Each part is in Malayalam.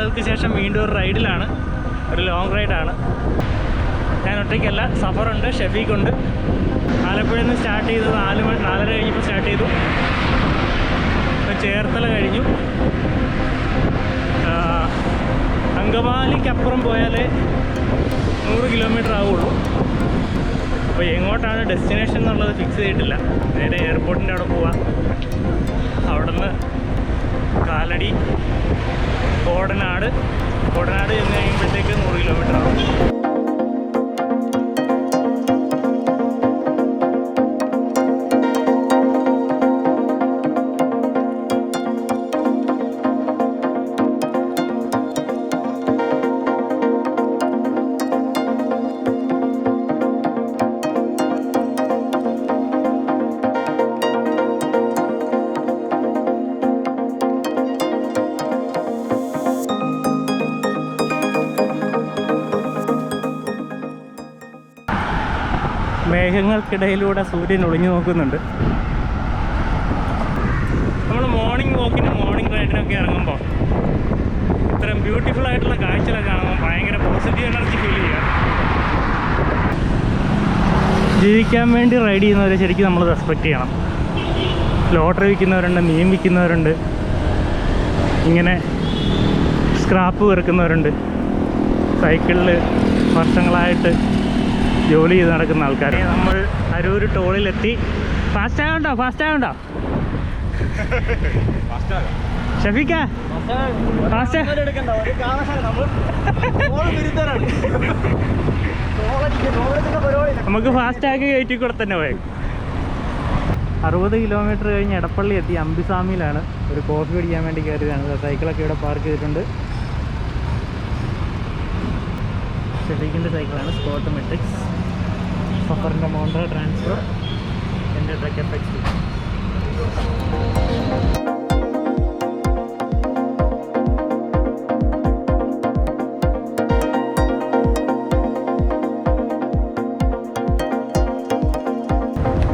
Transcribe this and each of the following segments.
നാളുകൾക്ക് ശേഷം വീണ്ടും ഒരു റൈഡിലാണ്, ഒരു ലോങ് റൈഡാണ്. ഞാൻ ഒറ്റയ്ക്കല്ല, സഫറുണ്ട്, ഷഫീഖുണ്ട്. ആലപ്പുഴയിൽ നിന്ന് സ്റ്റാർട്ട് ചെയ്തത് 4:30 കഴിഞ്ഞപ്പോൾ സ്റ്റാർട്ട് ചെയ്തു. ചേർത്തല കഴിഞ്ഞു. അങ്കമാലിക്കപ്പുറം പോയാലേ 100 കിലോമീറ്റർ ആവുള്ളൂ. അപ്പോൾ എങ്ങോട്ടാണ് ഡെസ്റ്റിനേഷൻ എന്നുള്ളത് ഫിക്സ് ചെയ്തിട്ടില്ല. നേരെ എയർപോർട്ടിൻ്റെ അവിടെ പോവാം. അവിടെ നിന്ന് കാലടി, കോടനാട് ചെന്ന് കഴിയുമ്പോഴത്തേക്ക് 100 കിലോമീറ്റർ ആവും. മേഘങ്ങൾക്കിടയിലൂടെ സൂര്യൻ ഒളിഞ്ഞു നോക്കുന്നുണ്ട്. നമ്മൾ മോർണിംഗ് വാക്കിനും മോർണിംഗ് റൈഡിനൊക്കെ ഇറങ്ങുമ്പോൾ ഇത്രയും ബ്യൂട്ടിഫുൾ ആയിട്ടുള്ള കാഴ്ചകളൊക്കെ കാണുമ്പോൾ ഭയങ്കര പോസിറ്റീവ് എനർജി ഫീൽ ചെയ്യുക. ജീവിക്കാൻ വേണ്ടി റൈഡ് ചെയ്യുന്നവരെ ശരിക്കും നമ്മൾ റെസ്പെക്റ്റ് ചെയ്യണം. ലോട്ടറി വിൽക്കുന്നവരുണ്ട്, മീൻ വിൽക്കുന്നവരുണ്ട്, ഇങ്ങനെ സ്ക്രാപ്പ് പെറുക്കുന്നവരുണ്ട്, സൈക്കിളിൽ വർഷങ്ങളായിട്ട് ജോലി ചെയ്ത് നടക്കുന്ന ആൾക്കാർ. നമ്മൾ അരൂർ ടോളിലെത്തി. ഫാസ്റ്റ് ആയോണ്ടോ ഷഫീക്ക? ഫാസ്റ്റ് നമുക്ക് ഫാസ്റ്റാക്കി കയറ്റി കൂടെ തന്നെ പോയി. 60 കിലോമീറ്റർ കഴിഞ്ഞ് എടപ്പള്ളി എത്തി. അമ്പിസ്വാമിയിലാണ്. ഒരു കോഫി കുടിക്കാൻ വേണ്ടി കയറിയതാണ്. സൈക്കിളൊക്കെ ഇവിടെ പാർക്ക് ചെയ്തിട്ടുണ്ട്. ഷഫീഖിൻ്റെ സൈക്കിളാണ്, സ്പോട്ട് മെട്രിക്സ്. സഫറിൻ്റെ മോണ്ട്ര ട്രാൻസ്ഫർ, എൻ്റെ ട്രക്ക് എഫക്സ്.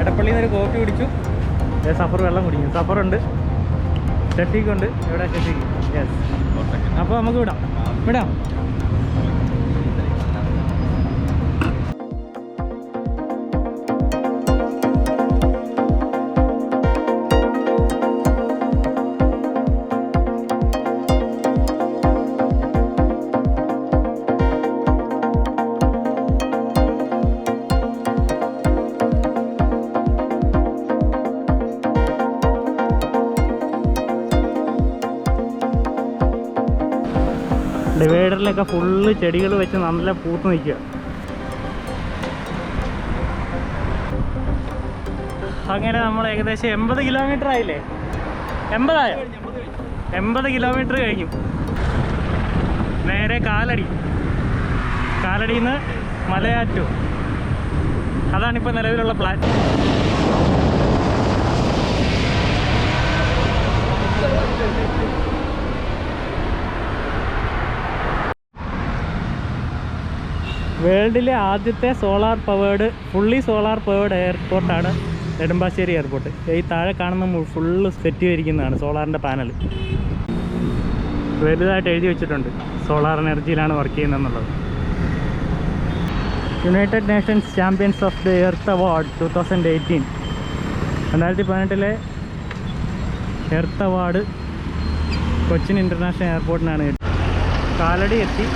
എടപ്പള്ളിയിൽ നിന്നൊരു കോഫി കുടിച്ചു. സഫർ വെള്ളം കുടിക്കും. സഫറുണ്ട്, ഷഫീഖുണ്ട്. എവിടെ ഷഫീഖ്? യെസ്. അപ്പോൾ നമുക്ക് വിടാം. ഡിവൈഡറിലൊക്കെ ഫുള്ള് ചെടികൾ വെച്ച് നല്ല പൂത്ത് നിൽക്കുക. അങ്ങനെ നമ്മൾ ഏകദേശം 80 കിലോമീറ്റർ ആയില്ലേ? 80 കിലോമീറ്റർ കഴിഞ്ഞു. നേരെ കാലടിയിൽ നിന്ന് മലയാറ്റൂർ. അതാണിപ്പോൾ നിലവിലുള്ള പ്ലാൻ. വേൾഡിലെ ആദ്യത്തെ ഫുള്ളി സോളാർ പവേർഡ് എയർപോർട്ടാണ് നെടുമ്പാശ്ശേരി എയർപോർട്ട്. ഈ താഴെ കാണുന്ന ഫുള്ള് സെറ്റ് ചെയ്തിരിക്കുന്നതാണ് സോളാറിൻ്റെ പാനൽ. വലുതായിട്ട് എഴുതി വെച്ചിട്ടുണ്ട് സോളാർ എനർജിയിലാണ് വർക്ക് ചെയ്യുന്നതെന്നുള്ളത്. United Nations Champions of the Earth award 2018. 2018 Earth award Cochin international എയർപോർട്ടിനാണ്. കാലടി എത്തി.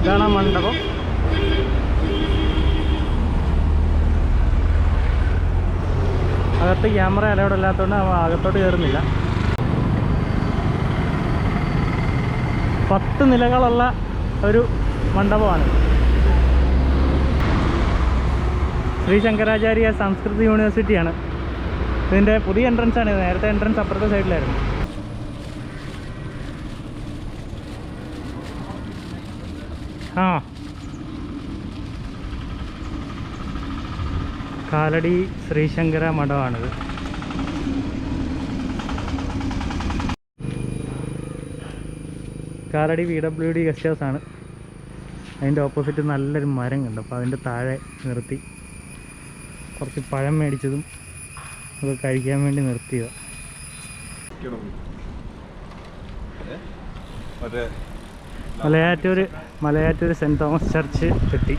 ഇതാണ് മണ്ഡപം. അകത്ത് ക്യാമറ അലൗഡ് അല്ലാത്തതുകൊണ്ട് അകത്തോട്ട് കയറുന്നില്ല. 10 നിലകളുള്ള ഒരു മണ്ഡപമാണ്. ശ്രീ ശങ്കരാചാര്യ സംസ്കൃത യൂണിവേഴ്സിറ്റിയാണ്. ഇതിൻ്റെ പുതിയ എൻട്രൻസ് ആണ്. നേരത്തെ എൻട്രൻസ് അപ്പുറത്തെ സൈഡിലായിരുന്നു. കാലടി ശ്രീശങ്കര മഠമാണിത്. കാലടി PWD ഗസ്റ്റ് ഹൗസ് ആണ്. അതിൻ്റെ ഓപ്പോസിറ്റ് നല്ലൊരു മരം കണ്ടു. അപ്പോൾ അതിൻ്റെ താഴെ നിർത്തി കുറച്ച് പഴം മേടിച്ചതും അത് കഴിക്കാൻ വേണ്ടി നിർത്തിയതാണ്. മലയാറ്റൂർ സെൻറ് തോമസ് ചർച്ച് എത്തി.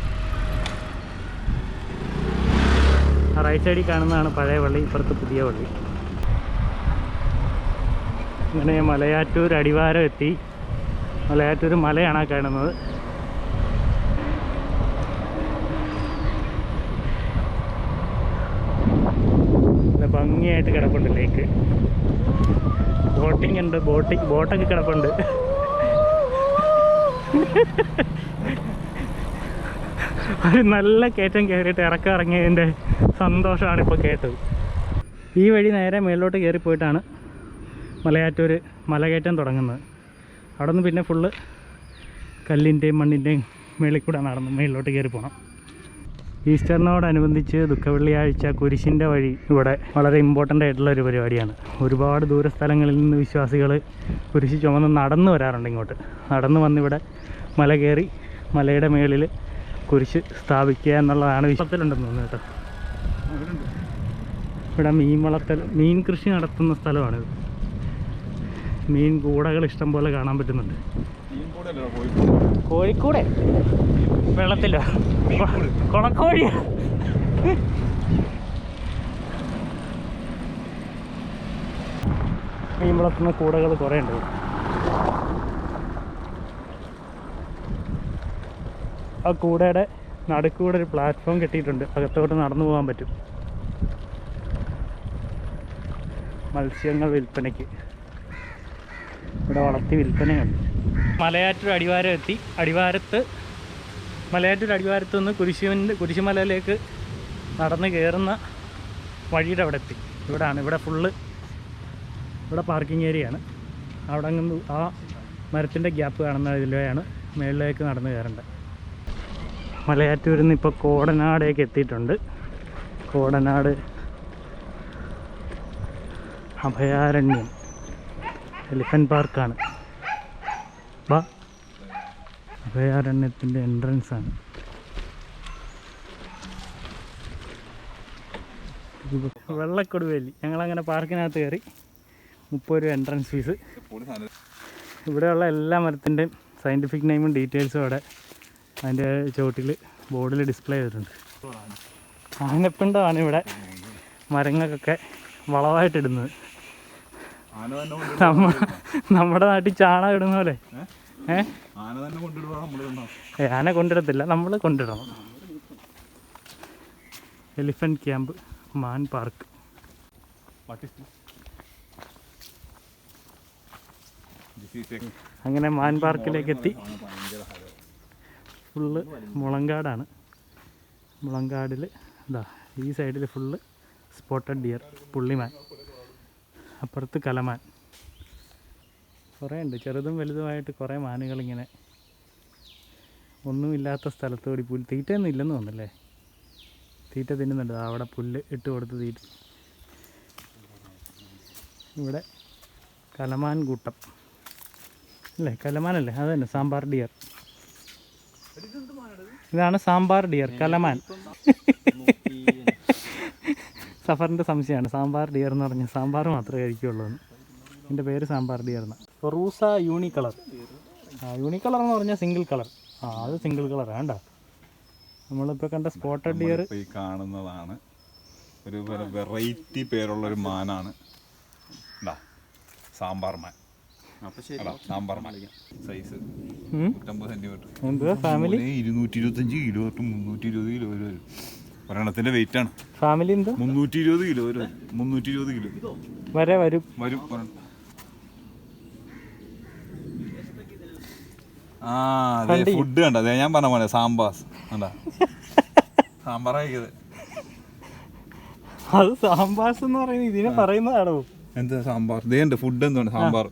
റൈറ്റ് സൈഡിൽ കാണുന്നതാണ് പഴയ പള്ളി, ഇപ്പുറത്ത് പുതിയ പള്ളി. അങ്ങനെ മലയാറ്റൂർ അടിവാരം എത്തി. മലയാറ്റൂർ മലയാണ് കാണുന്നത്. ഭംഗിയായിട്ട് കിടപ്പുണ്ട് ലേക്ക്. ബോട്ടിംഗ് ഉണ്ട്, ബോട്ടൊക്കെ കിടപ്പുണ്ട്. ഒരു നല്ല കയറ്റം കയറിയിട്ട് ഇറങ്ങിയതിൻ്റെ സന്തോഷമാണ് ഇപ്പോൾ കേട്ടത്. ഈ വഴി നേരെ മേളിലോട്ട് കയറിപ്പോയിട്ടാണ് മലയാറ്റൂർ മലകയറ്റം തുടങ്ങുന്നത്. അവിടെ നിന്ന് പിന്നെ ഫുള്ള് കല്ലിൻ്റെയും മണ്ണിൻ്റെയും മേളിൽ കൂടെ നടന്ന് മേളിലോട്ട് കയറി പോകണം. ഈസ്റ്ററിനോടനുബന്ധിച്ച് ദുഃഖവെള്ളിയാഴ്ച കുരിശിൻ്റെ വഴി ഇവിടെ വളരെ ഇമ്പോർട്ടൻ്റ് ആയിട്ടുള്ള ഒരു പരിപാടിയാണ്. ഒരുപാട് ദൂര സ്ഥലങ്ങളിൽ നിന്ന് വിശ്വാസികൾ കുരിശ് ചുമന്ന് നടന്നു വരാറുണ്ട് ഇങ്ങോട്ട്. നടന്നു വന്നിവിടെ മല കയറി മലയുടെ മേളിൽ കുരിശ് സ്ഥാപിക്കുക എന്നുള്ളതാണ് വിശ്വാസത്തിലുണ്ടെന്ന് തോന്നുന്നു കേട്ടോ. ഇവിടെ മീൻ കൃഷി നടത്തുന്ന സ്ഥലമാണിത്. മീൻ കൂടകൾ ഇഷ്ടം പോലെ കാണാൻ പറ്റുന്നുണ്ട്. കോഴിക്കൂടെ വെള്ളത്തിലോ? കൊണക്കോഴിയോ? മീൻ വളർത്തുന്ന കൂടകൾ കുറേ ഉണ്ട്. ആ കൂടയുടെ നടുക്കൂടെ ഒരു പ്ലാറ്റ്ഫോം കെട്ടിയിട്ടുണ്ട്. അകത്തോട്ട് നടന്നു പോകാൻ പറ്റും. മത്സ്യങ്ങൾ വിൽപ്പനയ്ക്ക് ഇവിടെ വളർത്തി വിൽപ്പനയുണ്ട്. മലയാറ്റൂർ അടിവാരം എത്തി. മലയാറ്റൂർ അടിവാരത്ത് നിന്ന് കുരിശുമലയിലേക്ക് നടന്ന് കയറുന്ന വഴിയുടെ അവിടെ എത്തി. ഇവിടെ ഫുള്ള് ഇവിടെ പാർക്കിംഗ് ഏരിയയാണ്. അവിടെ അങ്ങ് ആ മരത്തിൻ്റെ ഗ്യാപ്പ് കാണുന്ന ഇതിലെയാണ് മേളിലേക്ക് നടന്ന് കയറേണ്ടത്. മലയാറ്റൂരിൽ നിന്ന് ഇപ്പോൾ കോടനാടേക്ക് എത്തിയിട്ടുണ്ട്. കോടനാട് അഭയാരണ്യം എലിഫൻറ്റ് പാർക്കാണ്. അഭയാരണ്യത്തിൻ്റെ എൻട്രൻസാണ്. വെള്ളക്കൊടുവേലി. ഞങ്ങളങ്ങനെ പാർക്കിനകത്ത് കയറി. 30 രൂപ എൻട്രൻസ് ഫീസ്. ഇവിടെയുള്ള എല്ലാ മരത്തിൻ്റെയും സയൻറ്റിഫിക് നെയിമും ഡീറ്റെയിൽസും അവിടെ അതിൻ്റെ ചുവട്ടിൽ ബോർഡിൽ ഡിസ്പ്ലേ ചെയ്തിട്ടുണ്ട്. ആനപ്പിണ്ടമാണ് ഇവിടെ മരങ്ങൾക്കൊക്കെ വളമായിട്ടിടുന്നത്. നമ്മുടെ നാട്ടിൽ ചാണകം ഇടുന്ന പോലെ. ആന കൊണ്ടിടത്തില്ല, നമ്മൾ കൊണ്ടിടണം. എലിഫൻറ്റ് ക്യാമ്പ്, മാൻ പാർക്ക്. അങ്ങനെ മാൻ പാർക്കിലേക്ക് എത്തി. ഫുള്ള് മുളങ്കാടാണ്. മുളങ്കാടിൽ ഈ സൈഡിൽ ഫുള്ള് സ്പോട്ടഡ് ഡിയർ, പുള്ളിമാൻ. അപ്പുറത്ത് കലമാൻ. കുറേ ഉണ്ട്, ചെറുതും വലുതുമായിട്ട് കുറേ മാനുകളിങ്ങനെ. ഒന്നുമില്ലാത്ത സ്ഥലത്ത് കൂടി പുല്ല് തീറ്റയൊന്നും ഇല്ലെന്ന് തോന്നുന്നല്ലേ. തീറ്റ തിന്നുന്നുണ്ട്. അവിടെ പുല്ല് ഇട്ട് കൊടുത്ത് തീറ്റ. ഇവിടെ കലമാൻ കൂട്ടം അല്ലേ? കലമാനല്ലേ? അത് തന്നെ, സാമ്പാർ ഡിയർ. ഇതാണ് സാമ്പാർ ഡിയർ, കലമാൻ. സഫറിൻ്റെ സംശയമാണ് സാമ്പാർ ഡിയർ എന്ന് പറഞ്ഞാൽ സാമ്പാർ മാത്രമേ കഴിക്കുകയുള്ളൂ എന്ന്. എൻ്റെ പേര് സാമ്പാർ ഡിയർ എന്നാണ്. റൂസ യൂണികളർ. യൂണികളർ എന്ന് പറഞ്ഞാൽ സിംഗിൾ കളർ. അത് സിംഗിൾ കളർ വേണ്ട. നമ്മളിപ്പോൾ കണ്ട സ്പോട്ടഡ് ഡിയർ ഈ കാണുന്നതാണ്. ഒരു വെറൈറ്റി പേരുള്ളൊരു മാനാണ് സാമ്പാർ മാൻ. സാമ്പാർ മാൻ സൈസ് 150 സെൻറ്റിമീറ്റർ. എന്തുവാ ഫാമിലി? 225 കിലോ തൊട്ട് 320 കിലോ വരും. ഒരെണ്ണത്തിന്റെ വെയിറ്റ് ആണ്. ഫാമിലി എന്തോ 320 കിലോ വരും. 320 കിലോ വരെ വരും. അതെ, ഫുഡ് കണ്ട. അതെ ഞാൻ പറഞ്ഞ പോലെ സാമ്പാർ കണ്ട. സാമ്പാർ കഴിക്കത്. അത് സാമ്പാസ് എന്ന് പറയുന്നത് ഇതിനെ പറയുന്നതാണോ? എന്താ സാമ്പാർ? ഇതേണ്ട് ഫുഡ് എന്താണ് sambar?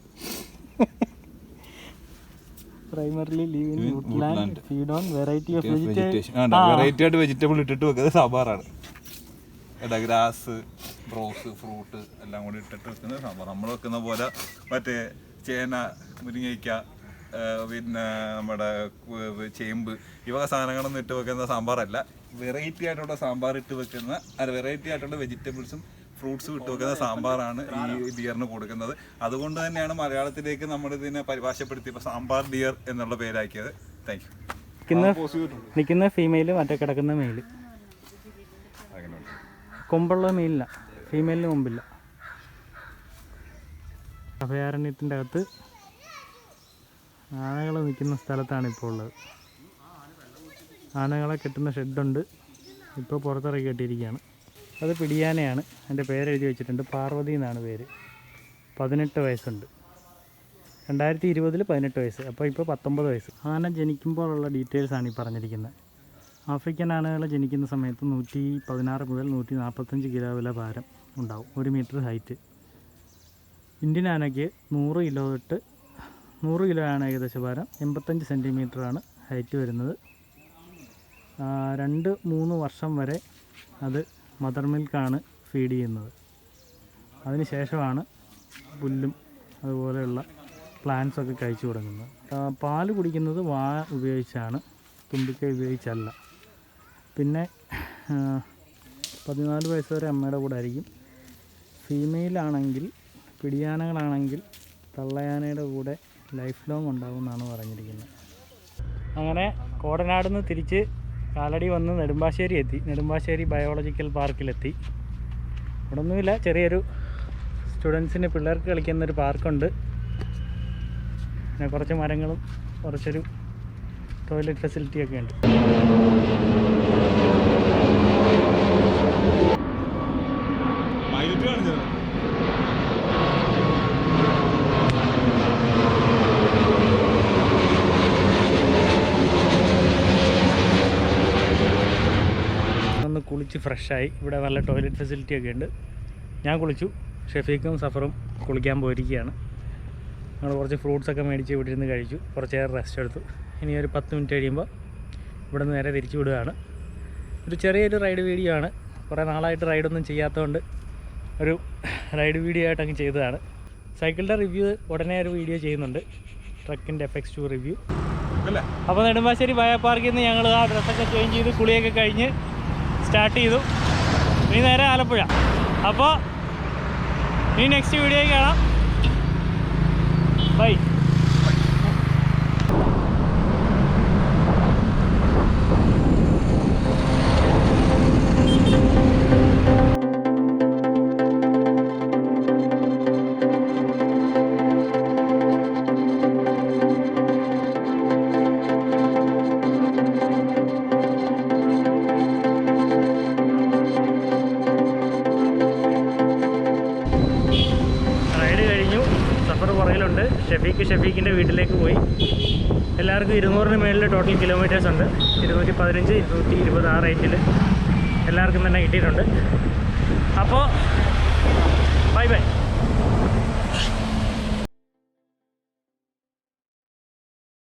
Primarily leave in Woodland, feed on variety of vegetation. Variety ആയിട്ട് വെജിറ്റബിൾ ഇട്ടിട്ട് വെക്കുന്നത് സാമ്പാറാണ്. ഗ്രാസ്, ബ്രോസ്, ഫ്രൂട്ട് എല്ലാം കൂടി ഇട്ടിട്ട് വെക്കുന്നത് സാമ്പാർ. നമ്മൾ വെക്കുന്ന പോലെ മറ്റേ ചേന, മുരിങ്ങയ്ക്ക, പിന്നെ നമ്മുടെ ചേമ്പ്, ഈ വക സാധനങ്ങളൊന്നും ഇട്ട് വെക്കുന്ന സാമ്പാറല്ല. വെറൈറ്റി ആയിട്ടുള്ള സാമ്പാർ ഇട്ട് വെക്കുന്ന, വെറൈറ്റി ആയിട്ടുള്ള വെജിറ്റബിൾസും ഫ്രൂട്ട്സ് വിട്ടുവെക്കുന്ന സാമ്പാറാണ് ഈ ഡിയറിന് കൊടുക്കുന്നത്. അതുകൊണ്ട് തന്നെയാണ് മലയാളത്തിലേക്ക് നമ്മൾ ഇതിനെ പരിഭാഷപ്പെടുത്തിയപ്പോൾ സാമ്പാർ ഡിയർ എന്നുള്ള പേരാക്കിയത്. Thank you. നിൽക്കുന്ന ഫീമെയില്, മറ്റേ കിടക്കുന്ന മെയില്. കൊമ്പുള്ള മെയിലില്ല, ഫീമെയിലിന് കൊമ്പില്ല. അഭയാരണ്യത്തിൻ്റെ അകത്ത് ആനകൾ നിൽക്കുന്ന സ്ഥലത്താണ് ഇപ്പോൾ ഉള്ളത്. ആനകളെ കെട്ടുന്ന ഷെഡുണ്ട്, ഇപ്പോൾ പുറത്തിറക്കി കെട്ടിയിരിക്കുകയാണ്. അത് പിടിയാനയാണ്, എൻ്റെ പേരെഴുതി വെച്ചിട്ടുണ്ട്. പാർവതി എന്നാണ് പേര്. 18 വയസ്സുണ്ട്. 2020 18 വയസ്സ്, അപ്പോൾ ഇപ്പോൾ 19 വയസ്സ്. ആന ജനിക്കുമ്പോഴുള്ള ഡീറ്റെയിൽസാണ് ഈ പറഞ്ഞിരിക്കുന്നത്. ആഫ്രിക്കൻ ആനകൾ ജനിക്കുന്ന സമയത്ത് 116 മുതൽ 145 കിലോ വരെ ഭാരം ഉണ്ടാവും, 1 മീറ്റർ ഹൈറ്റ്. ഇന്ത്യൻ ആനയ്ക്ക് 100 കിലോ തൊട്ട് 100 കിലോ ആണ് ഏകദേശം ഭാരം. 85 സെൻറ്റിമീറ്ററാണ് ഹൈറ്റ് വരുന്നത്. 2-3 വർഷം വരെ അത് മദർ മിൽക്കാണ് ഫീഡ് ചെയ്യുന്നത്. അതിന് ശേഷമാണ് പുല്ലും അതുപോലെയുള്ള പ്ലാന്റ്സൊക്കെ കഴിച്ചു തുടങ്ങുന്നത്. പാല് കുടിക്കുന്നത് വാ ഉപയോഗിച്ചാണ്, തുമ്പിക്കൈ ഉപയോഗിച്ചല്ല. പിന്നെ 14 വയസ്സ് വരെ അമ്മയുടെ കൂടെ ആയിരിക്കും. ഫീമെയിലാണെങ്കിൽ, പിടിയാനകളാണെങ്കിൽ തള്ളയാനയുടെ കൂടെ ലൈഫ് ലോങ് ഉണ്ടാകുമെന്നാണ് പറഞ്ഞിരിക്കുന്നത്. അങ്ങനെ കോടനാട് നിന്ന് തിരിച്ച് കാലടി വന്ന് നെടുമ്പാശ്ശേരി എത്തി. നെടുമ്പാശ്ശേരി ബയോളജിക്കൽ പാർക്കിലെത്തി. ഇവിടെ ഒന്നുമില്ല, ചെറിയൊരു സ്റ്റുഡൻസിന്, പിള്ളേർക്ക് കളിക്കുന്നൊരു പാർക്കുണ്ട്. പിന്നെ കുറച്ച് മരങ്ങളും കുറച്ചൊരു ടോയ്ലറ്റ് ഫെസിലിറ്റിയൊക്കെ ഉണ്ട്. ഒന്ന് കുളിച്ച് ഫ്രഷായി. ഇവിടെ നല്ല ടോയ്ലറ്റ് ഫെസിലിറ്റിയൊക്കെ ഉണ്ട്. ഞാൻ കുളിച്ചു, ഷഫീഖും സഫറും കുളിക്കാൻ പോയിരിക്കുകയാണ്. ഞങ്ങൾ കുറച്ച് ഫ്രൂട്ട്സൊക്കെ മേടിച്ച് ഇവിടെ ഇരുന്ന് കഴിച്ചു. കുറച്ച് നേരം റെസ്റ്റ് എടുത്തു. ഇനി ഒരു 10 മിനിറ്റ് കഴിയുമ്പോൾ ഇവിടെ നിന്ന് നേരെ തിരിച്ചു വിടുകയാണ്. ഒരു ചെറിയൊരു റൈഡ് വീഡിയോ ആണ്. കുറേ നാളായിട്ട് റൈഡൊന്നും ചെയ്യാത്തതുകൊണ്ട് ഒരു റൈഡ് വീഡിയോ ആയിട്ട് അങ്ങ് ചെയ്തതാണ്. സൈക്കിളിൻ്റെ റിവ്യൂ ഉടനെ ഒരു വീഡിയോ ചെയ്യുന്നുണ്ട്, ട്രക്കിൻ്റെ FX2 റിവ്യൂ. അപ്പോൾ നെടുമ്പാശ്ശേരി ബയോ പാർക്കിൽ നിന്ന് ഞങ്ങൾ ആ ഡ്രസ്സൊക്കെ ചേഞ്ച് ചെയ്ത് കുളിയൊക്കെ കഴിഞ്ഞ് സ്റ്റാർട്ട് ചെയ്തു. ഇനി നേരെ ആലപ്പുഴ. അപ്പോൾ ഇനി നെക്സ്റ്റ് വീഡിയോയിൽ കാണാം. ബൈ. പുറകിലുണ്ട്. ഷഫീഖിൻ്റെ വീട്ടിലേക്ക് പോയി. എല്ലാവർക്കും 200-ന് മേളിൽ ടോട്ടൽ കിലോമീറ്റേഴ്സ് ഉണ്ട്. 215, 220 ആ റേറ്റിൽ എല്ലാവർക്കും തന്നെ കിട്ടിയിട്ടുണ്ട്. അപ്പോൾ